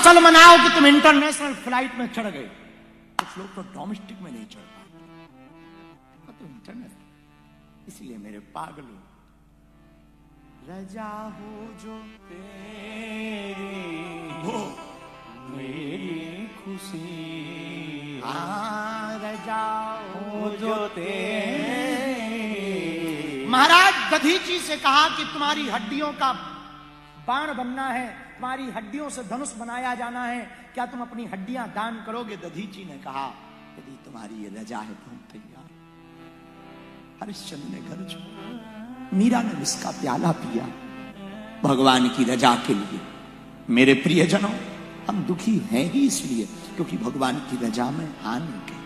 अवसर मनाओ कि तुम इंटरनेशनल फ्लाइट में चढ़ गए। कुछ लोग तो डोमेस्टिक में नहीं चढ़ पाते, तो इंटरनेशनल। इसलिए मेरे पागलों, रजा हो जो तेरी हो मेरी खुशी, रजा हो जो तेरी। महाराज दधीची से कहा कि तुम्हारी हड्डियों का बाण बनना है, तुम्हारी हड्डियों से धनुष बनाया जाना है, क्या तुम अपनी हड्डियां दान करोगे? दधीची ने कहा यदि तुम्हारी ये रजा है तो हम तैयार। हरिश्चंद्र ने घर छोड़ा, मीरा ने उसका प्याला पिया भगवान की रजा के लिए। मेरे प्रियजनों, हम दुखी हैं ही इसलिए क्योंकि भगवान की रजा में आ नहीं गए,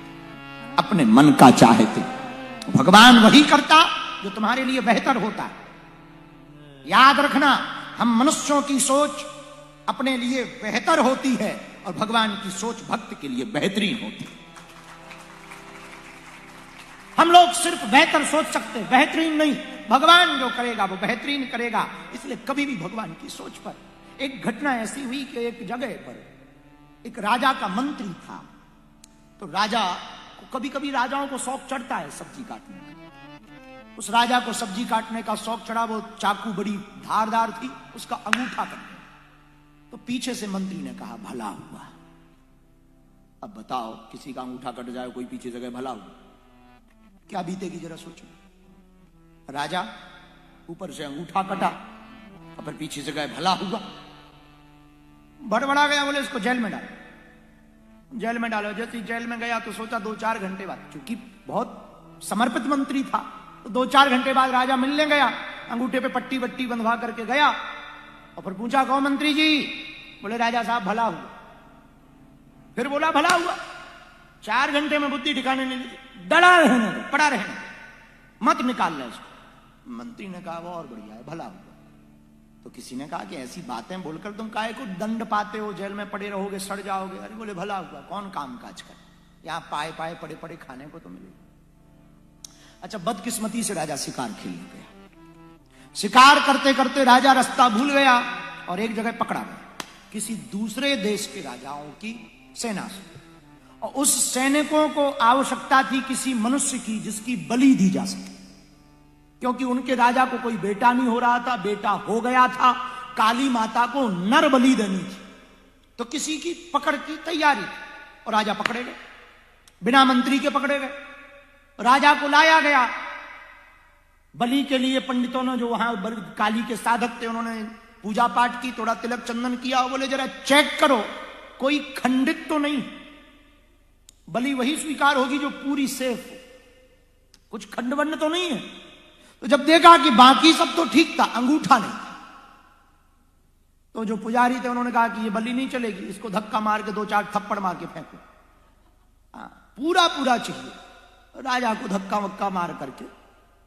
अपने मन का चाहते। भगवान वही करता जो तुम्हारे लिए बेहतर होता है। याद रखना, हम मनुष्यों की सोच अपने लिए बेहतर होती है और भगवान की सोच भक्त के लिए बेहतरीन होती है। हम लोग सिर्फ बेहतर सोच सकते, बेहतरीन नहीं। भगवान जो करेगा वो बेहतरीन करेगा। इसलिए कभी भी भगवान की सोच पर। एक घटना ऐसी हुई कि एक जगह पर एक राजा का मंत्री था। तो राजा को कभी कभी राजाओं को शौक चढ़ता है सब्जी काटने का। उस राजा को सब्जी काटने का शौक चढ़ा। वो चाकू बड़ी धारदार थी, उसका अंगूठा कट गया। तो पीछे से मंत्री ने कहा भला हुआ। अब बताओ, किसी का अंगूठा कट जाए, कोई पीछे से कहे भला हुआ, क्या बीतेगी जरा सोचो। राजा ऊपर से अंगूठा कटा और फिर पीछे से कहे भला हुआ। बड़बड़ा गया, बोले इसको जेल में डालो, जेल में डालो। जैसे जेल में गया तो सोचा 2-4 घंटे बाद, क्योंकि बहुत समर्पित मंत्री था, तो 2-4 घंटे बाद राजा मिलने गया। अंगूठे पे पट्टी वट्टी बंधवा करके गया और फिर पूछा कौन मंत्री जी? बोले राजा साहब भला हुआ। फिर बोला भला हुआ। 4 घंटे में बुद्धि ठिकाने नहीं लगी। डरा रहने दो, पड़ा रहने दो, मत निकाल ले इसको। मंत्री ने कहा वो और बढ़िया है, भला हुआ। तो किसी ने कहा कि ऐसी बातें बोलकर तुम काहे को दंड पाते हो, जेल में पड़े रहोगे, सड़ जाओगे। अरे बोले भला हुआ, कौन काम काज करे, यहां पाए पाए पड़े पड़े खाने को तो मिले। अच्छा, बदकिस्मती से राजा शिकार खेलने गया। शिकार करते करते राजा रास्ता भूल गया और एक जगह पकड़ा गया किसी दूसरे देश के राजाओं की सेना से। और उस सैनिकों को आवश्यकता थी किसी मनुष्य की जिसकी बलि दी जा सके, क्योंकि उनके राजा को कोई बेटा नहीं हो रहा था, बेटा हो गया था, काली माता को नर बलि देनी थी। तो किसी की पकड़ की तैयारी थी और राजा पकड़े गए, बिना मंत्री के पकड़े गए। राजा को लाया गया बलि के लिए। पंडितों ने जो वहां काली के साधक थे उन्होंने पूजा पाठ की, थोड़ा तिलक चंदन किया। बोले जरा चेक करो कोई खंडित तो नहीं, बलि वही स्वीकार होगी जो पूरी सेफ हो, कुछ खंड तो नहीं है। तो जब देखा कि बाकी सब तो ठीक था, अंगूठा नहीं था, तो जो पुजारी थे उन्होंने कहा कि ये बलि नहीं चलेगी, इसको धक्का मार के 2-4 थप्पड़ मार के फेंको। पूरा पूरा चाहिए। राजा को धक्का वक्का मार करके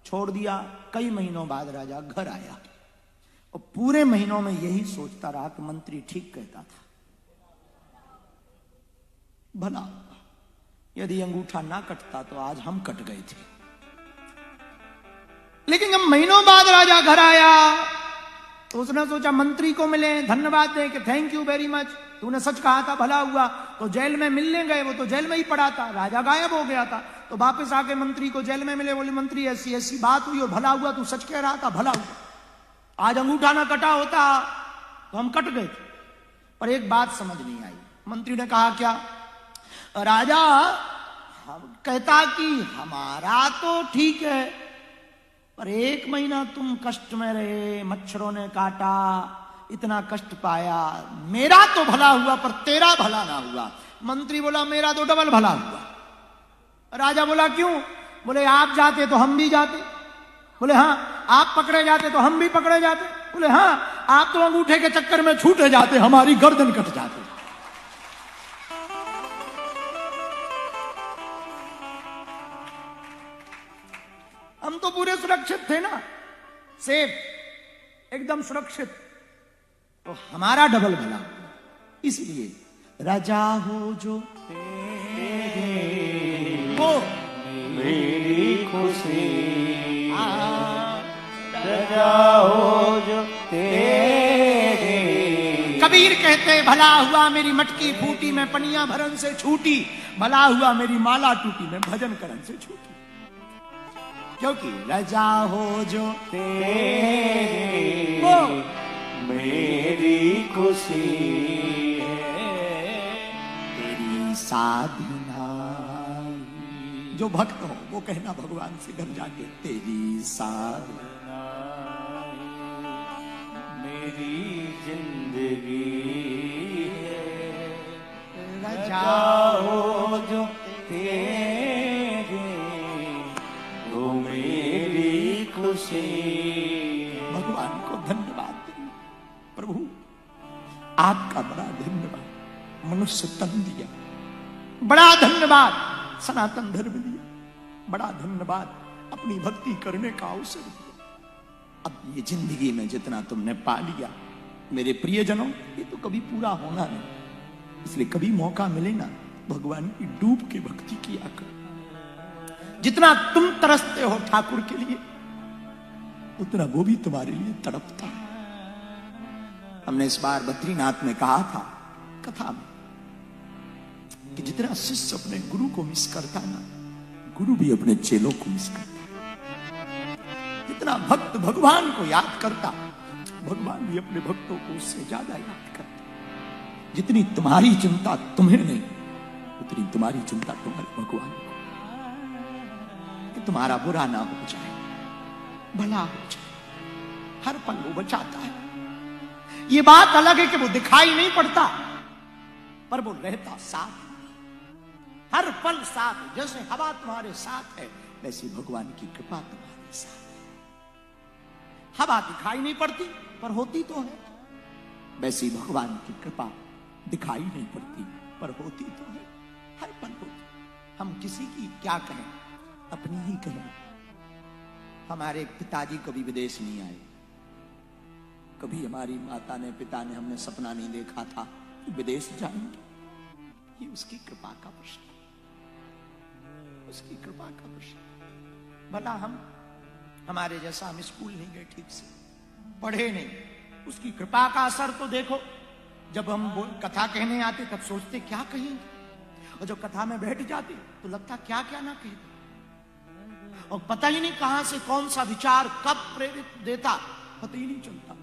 छोड़ दिया। कई महीनों बाद राजा घर आया और पूरे महीनों में यही सोचता रहा कि मंत्री ठीक कहता था, भला यदि अंगूठा ना कटता तो आज हम कट गए थे। लेकिन जब महीनों बाद राजा घर आया तो उसने सोचा मंत्री को मिले, धन्यवाद दे कि थैंक यू वेरी मच, तूने सच कहा था, भला हुआ। तो जेल में मिलने गए, वो तो जेल में ही पड़ा था, राजा गायब हो गया था। तो वापस आके मंत्री को जेल में मिले, बोले मंत्री ऐसी ऐसी बात हुई और भला हुआ, तू सच कह रहा था, भला हुआ। आज अंगूठा ना कटा होता तो हम कट गए थे। पर एक बात समझ नहीं आई। मंत्री ने कहा क्या? राजा हम कहता कि हमारा तो ठीक है, पर 1 महीना तुम कष्ट में रहे, मच्छरों ने काटा, इतना कष्ट पाया, मेरा तो भला हुआ पर तेरा भला ना हुआ। मंत्री बोला मेरा तो डबल भला हुआ। राजा बोला क्यों? बोले आप जाते तो हम भी जाते। बोले हाँ, आप पकड़े जाते तो हम भी पकड़े जाते। बोले हाँ, आप तो अंगूठे के चक्कर में छूटे जाते, हमारी गर्दन कट जाती। हम तो पूरे सुरक्षित थे ना, सेफ, एकदम सुरक्षित। तो हमारा डबल भला। इसलिए राजा हो जो वो मेरी खुशी, राजा हो जो तेरे। कबीर कहते कहते भला हुआ मेरी मटकी फूटी, मैं पनिया भरन से छूटी, भला हुआ मेरी माला टूटी, मैं भजन करन से छूटी। क्योंकि रजा हो जो तेरी वो मेरी खुशी है, तेरी साधना। जो भक्त हो वो कहना भगवान से घर जाके, तेरी साधना मेरी जिंदगी है, रजा हो जो तेरी वो मेरी खुशी। भगवान को धन्यवाद दें, प्रभु आपका बड़ा धन्यवाद, मनुष्य तन दिया, बड़ा धन्यवाद सनातन धर्म दिया, बड़ा धन्यवाद अपनी भक्ति करने का अवसर दिया। अब ये जिंदगी में जितना तुमने पा लिया मेरे प्रियजनों, ये तो कभी पूरा होना नहीं, इसलिए कभी मौका मिले ना भगवान की डूब के भक्ति किया करो। जितना तुम तरसते हो ठाकुर के लिए, उतना वो भी तुम्हारे लिए तड़पता है। हमने इस बार बद्रीनाथ में कहा था कथा में कि जितना शिष्य अपने गुरु को मिस करता ना, गुरु भी अपने चेलों को मिस करता। जितना भक्त भगवान को याद करता, भगवान भी अपने भक्तों को उससे ज्यादा याद करता। जितनी तुम्हारी चिंता तुम्हें नहीं, उतनी तुम्हारी चिंता तुम्हारे भगवान को, कि तुम्हारा बुरा ना हो जाए, भला हो जाए। हर पल वो बचाता है। ये बात अलग है कि वो दिखाई नहीं पड़ता, पर वो रहता साथ, हर पल साथ। जैसे हवा तुम्हारे साथ है, वैसी भगवान की कृपा तुम्हारे साथ है। हवा दिखाई नहीं पड़ती पर होती तो है, वैसी भगवान की कृपा दिखाई नहीं पड़ती पर होती तो है, हर पल होती। हम किसी की क्या कहें, अपनी ही कहें। हमारे पिताजी कभी विदेश नहीं आए, कभी हमारी माता ने पिता ने हमने सपना नहीं देखा था कि विदेश जाएंगे। ये उसकी कृपा का प्रश्न, उसकी कृपा का प्रश्न। भला हम हमारे जैसा हम स्कूल नहीं गए, ठीक से पढ़े नहीं, उसकी कृपा का असर तो देखो। जब हम कथा कहने आते तब सोचते क्या कहेंगे, और जब कथा में बैठ जाते तो लगता क्या क्या ना कहें, और पता ही नहीं कहां से कौन सा विचार कब प्रेरित देता, पता ही नहीं चलता,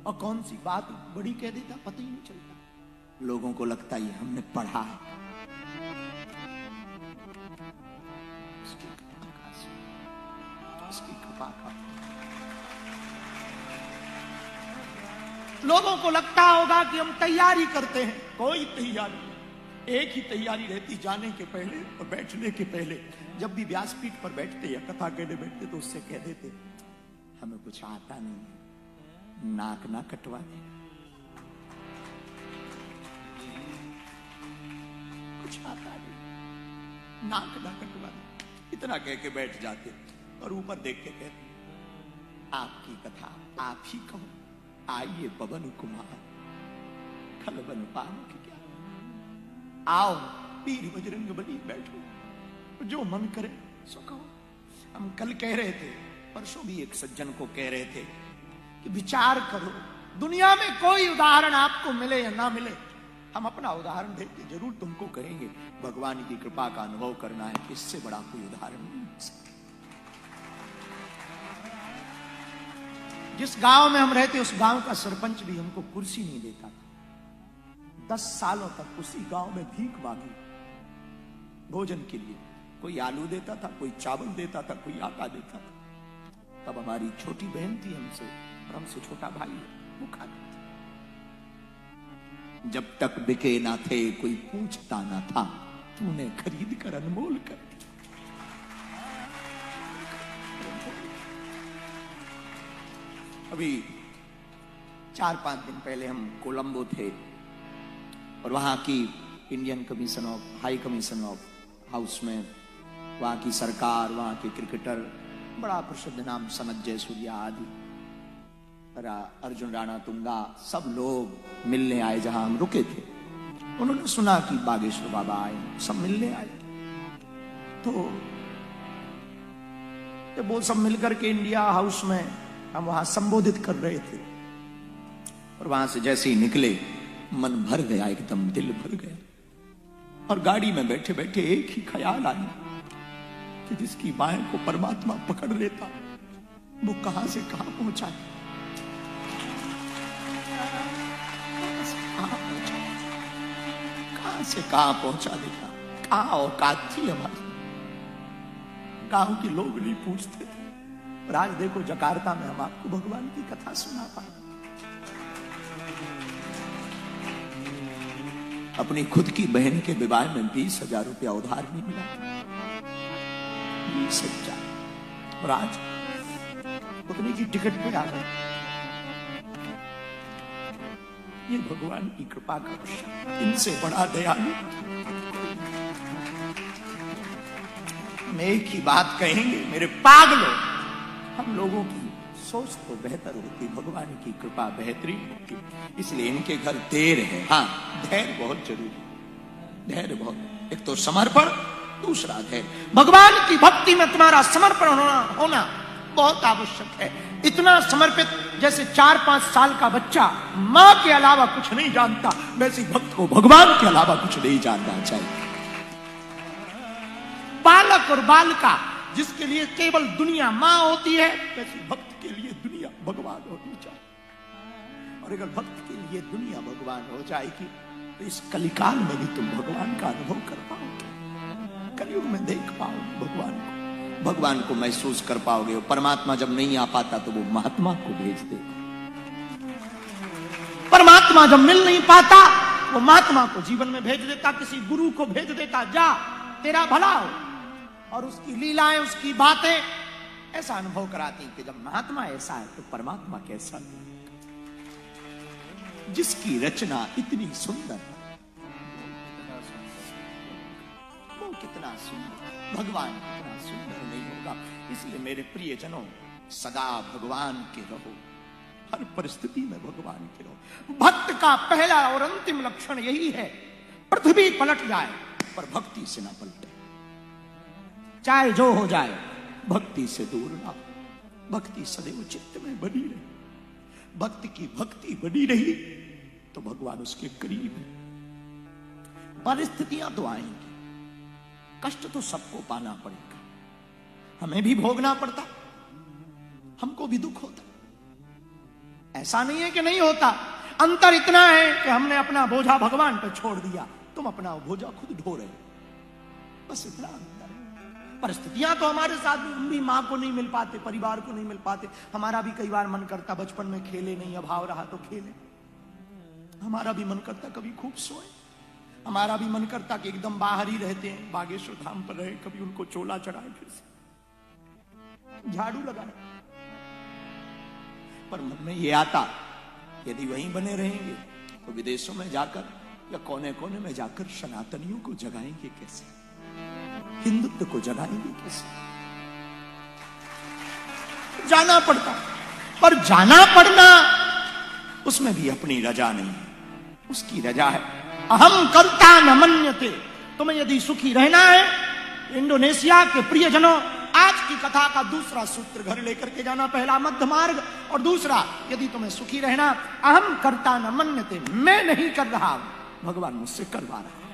और कौन सी बात बड़ी कह देता, पता ही नहीं चलता। लोगों को लगता है हमने पढ़ा है। उसकी कृपा का लोगों को लगता होगा कि हम तैयारी करते हैं, कोई तैयारी नहीं। एक ही तैयारी रहती, जाने के पहले और बैठने के पहले। जब भी व्यासपीठ पर बैठते या कथा कहने बैठते तो उससे कह देते हमें कुछ आता नहीं है, नाक ना कटवा देना, कुछ आता नहीं, नाक ना कटवा देना, इतना कह के बैठ जाते और ऊपर देख के कहते आपकी कथा आप ही कहो, आइए पवन कुमार खलबन पान की क्या, आओ पीर बजरंग बली बैठो, जो मन करे सो कहो। हम कल कह रहे थे, परसों भी एक सज्जन को कह रहे थे कि विचार करो, दुनिया में कोई उदाहरण आपको मिले या ना मिले, हम अपना उदाहरण देते जरूर तुमको कहेंगे। भगवान की कृपा का अनुभव करना है कि इससे बड़ा कोई उदाहरण नहीं हो सकता। जिस गांव में हम रहते उस गांव का सरपंच भी हमको कुर्सी नहीं देता था। 10 सालों तक उसी गांव में भीख मांगी भोजन के लिए। कोई आलू देता था, कोई चावल देता था, कोई आटा देता था। तब हमारी छोटी बहन थी हमसे, और हमसे छोटा भाई है, वो खाते थे। जब तक बिके ना थे कोई पूछता ना था, तूने खरीद कर अनमोल कर दिया। अभी 4-5 दिन पहले हम कोलंबो थे, और वहां की Indian commission of high commission of house में वहां की सरकार, वहां के क्रिकेटर, बड़ा प्रसिद्ध नाम सनत जयसूर्या आदि, अर्जुन राणा तुंगा, सब लोग मिलने आए जहां हम रुके थे। उन्होंने सुना कि बागेश्वर बाबा आए, सब मिलने आए। तो जब वो सब मिलकर के इंडिया हाउस में हम वहां संबोधित कर रहे थे, और वहां से जैसे ही निकले मन भर गया, एकदम दिल भर गया। और गाड़ी में बैठे बैठे एक ही ख्याल आया कि जिसकी बाहें को परमात्मा पकड़ लेता वो कहां से कहां पहुंचा, कहां से कहां पहुंचा देता। कहां औकात थी हमारी, गांव के लोग नहीं पूछते थे। और आज देखो जकार्ता में हम आपको भगवान की कथा सुना पाए। अपनी खुद की बहन के विवाह में 20,000 रुपया उधार नहीं मिला, 20,000। और आज उतने की टिकट पे आ गए। ये भगवान की कृपा का विषय, इनसे बड़ा दयालु। हम एक ही बात कहेंगे, मेरे पागलों, हम लोगों की सोच तो बेहतर होती, भगवान की कृपा बेहतरीन होती। इसलिए इनके घर देर है। हाँ, धैर्य बहुत जरूरी, धैर्य बहुत। एक तो समर्पण, दूसरा धैर्य। भगवान की भक्ति में तुम्हारा समर्पण होना बहुत आवश्यक है। इतना समर्पित, जैसे 4-5 साल का बच्चा मां के अलावा कुछ नहीं जानता, वैसे भक्त को भगवान के अलावा कुछ नहीं जानना चाहिए। बालक और बालिका जिसके लिए केवल दुनिया मां होती है, वैसे भक्त के लिए दुनिया भगवान होनी चाहिए। और अगर भक्त के लिए दुनिया भगवान हो जाएगी तो इस कलिकाल में भी तुम भगवान का अनुभव कर पाओगे, कलयुग में देख पाओगे भगवान को, भगवान को महसूस कर पाओगे। और परमात्मा जब नहीं आ पाता तो वो महात्मा को भेज देता। परमात्मा जब मिल नहीं पाता वो महात्मा को जीवन में भेज देता, किसी गुरु को भेज देता, जा तेरा भला हो। और उसकी लीलाएं, उसकी बातें ऐसा अनुभव कराती कि जब महात्मा ऐसा है तो परमात्मा कैसा है। जिसकी रचना इतनी सुंदर, वो कितना सुंदर, भगवान कितना सुंदर नहीं होगा। इसलिए मेरे प्रियजनों, सदा भगवान के रहो, हर परिस्थिति में भगवान के रहो। भक्त का पहला और अंतिम लक्षण यही है, पृथ्वी पलट जाए पर भक्ति से ना पलटे। चाहे जो हो जाए, भक्ति से दूर ना। भक्ति सदैव चित्त में बनी रही। भक्त की भक्ति बनी रही तो भगवान उसके करीब है। परिस्थितियां तो आएंगी, कष्ट तो सबको पाना पड़ेगा, हमें भी भोगना पड़ता, हमको भी दुख होता। ऐसा नहीं है कि नहीं होता। अंतर इतना है कि हमने अपना बोझा भगवान पर छोड़ दिया, तुम अपना बोझा खुद ढो रहे, बस इतना अंतर। परिस्थितियां तो हमारे साथ भी, हम भी मां को नहीं मिल पाते, परिवार को नहीं मिल पाते। हमारा भी कई बार मन करता बचपन में खेले नहीं, अभाव रहा तो खेले। हमारा भी मन करता कभी खूब सोए, हमारा भी मन करता कि एकदम बाहर ही रहते हैं, बागेश्वर धाम पर रहे, कभी उनको चोला चढ़ाए, फिर से झाड़ू लगाए। पर मन में ये आता, यदि वहीं बने रहेंगे तो विदेशों में जाकर या कोने कोने में जाकर सनातनियों को जगाएंगे कैसे, हिंदुत्व को जगाएंगे कैसे। जाना पड़ता, पर जाना पड़ना उसमें भी अपनी रजा नहीं है, उसकी रजा है अहम कर्ता न मन्यते। तुम्हें यदि सुखी रहना है, इंडोनेशिया के प्रियजनों, आज की कथा का दूसरा सूत्र घर लेकर के जाना। पहला मध्य मार्ग, और दूसरा, यदि तुम्हें सुखी रहना, अहम कर्ता न मन्यते, मैं नहीं कर रहा, भगवान मुझसे करवा रहा है।